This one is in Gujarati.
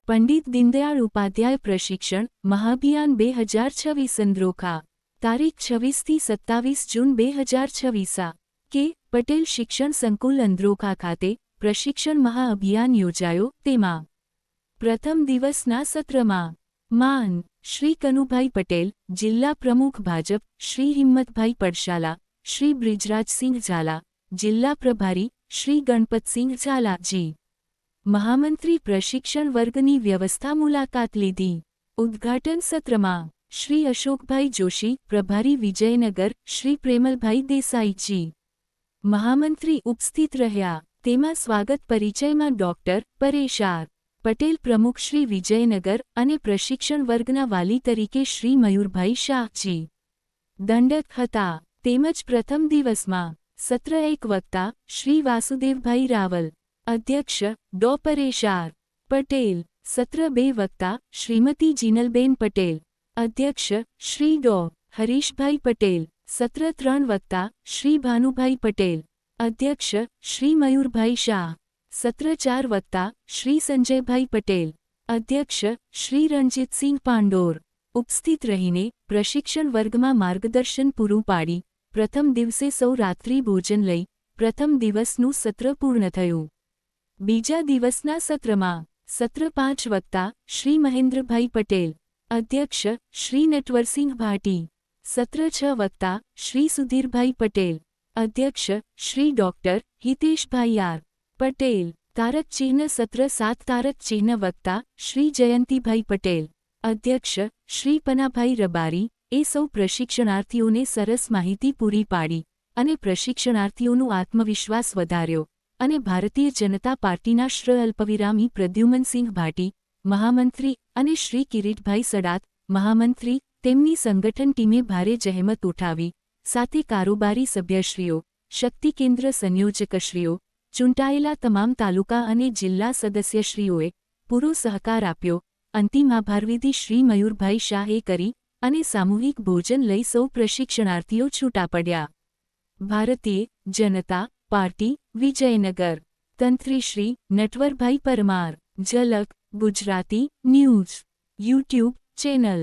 પંડિત દીનદયાળ ઉપાધ્યાય પ્રશિક્ષણ મહાભિયાન 2026 અંદ્રોખા તારીખ 26 થી 27 જૂન 2026 કે પટેલ શિક્ષણ સંકુલ અંદ્રોખા ખાતે પ્રશિક્ષણ મહાઅભિયાન યોજાયો તેમાં પ્રથમ દિવસના સત્રમાં માન શ્રી કનુભાઈ પટેલ જિલ્લા પ્રમુખ ભાજપ શ્રી હિંમતભાઈ પડશાલા શ્રી બ્રિજરાજસિંહ ઝાલા જિલ્લા પ્રભારી શ્રી ગણપતસિંહ ઝાલાજી મહામંત્રી પ્રશિક્ષણ વર્ગની વ્યવસ્થા મુલાકાત લીધી ઉદ્ઘાટન સત્રમાં શ્રી અશોકભાઈ જોશી પ્રભારી વિજયનગર શ્રી પ્રેમલભાઈ દેસાઈજી મહામંત્રી ઉપસ્થિત રહ્યા તેમાં સ્વાગત પરિચયમાં ડોક્ટર પરેશ આર પટેલ પ્રમુખ શ્રી વિજયનગર અને પ્રશિક્ષણ વર્ગના વાલી તરીકે શ્રી મયુરભાઈ શાહજી દંડક હતા તેમજ પ્રથમ દિવસમાં સત્ર એક વક્તા શ્રી વાસુદેવભાઈ રાવલ અધ્યક્ષ ડો પરેશ આર પટેલ સત્ર બે વક્તા શ્રીમતી જીનલબેન પટેલ અધ્યક્ષ શ્રી ડો હરીશભાઈ પટેલ સત્ર ત્રણ વક્તા શ્રી ભાનુભાઈ પટેલ અધ્યક્ષ શ્રી મયુરભાઈ શાહ સત્ર ચાર વક્તા શ્રી સંજયભાઈ પટેલ અધ્યક્ષ શ્રી રણજીતસિંહ પાંડોર ઉપસ્થિત રહીને પ્રશિક્ષણ વર્ગમાં માર્ગદર્શન પૂરું પાડી પ્રથમ દિવસે સૌ રાત્રિ ભોજન લઈ પ્રથમ દિવસનું સત્ર પૂર્ણ થયું બીજા દિવસના સત્રમાં સત્ર પાંચ વક્તા શ્રી મહેન્દ્રભાઈ પટેલ અધ્યક્ષ શ્રી નટવરસિંહ ભાટી સત્ર છ વક્તા શ્રી સુધીરભાઈ પટેલ અધ્યક્ષ શ્રી ડોક્ટર હિતેશભાઈ આર પટેલ તારક ચિહ્ન સત્ર સાત તારક ચિહ્ન વક્તા શ્રી જયંતીભાઈ પટેલ અધ્યક્ષ શ્રી પનાભાઈ રબારી એ સૌ પ્રશિક્ષણાર્થીઓને સરસ માહિતી પૂરી પાડી અને પ્રશિક્ષણાર્થીઓનો આત્મવિશ્વાસ વધાર્યો અને ભારતીય જનતા પાર્ટીના શ્રી અલ્પવિરામી પ્રદ્યુમનસિંહ ભાટી મહામંત્રી અને શ્રી કિરીટભાઈ સડાત મહામંત્રી તેમની સંગઠન ટીમે ભારે જહેમત ઉઠાવી સાથે કારોબારી સભ્યશ્રીઓ શક્તિ કેન્દ્ર સંયોજકશ્રીઓ ચૂંટાયેલા તમામ તાલુકા અને જિલ્લા સદસ્યશ્રીઓએ પૂરો સહકાર આપ્યો અંતિમ આભારવિધિ શ્રી મયુરભાઈ શાહે કરી અને સામૂહિક ભોજન લઈ સૌ પ્રશિક્ષણાર્થીઓ છૂટા પડ્યા ભારતીય જનતા પાર્ટી વિજયનગર તંત્રી શ્રી નટવરભાઈ પરમાર ઝલક ગુજરાતી ન્યૂઝ યુટ્યુબ ચેનલ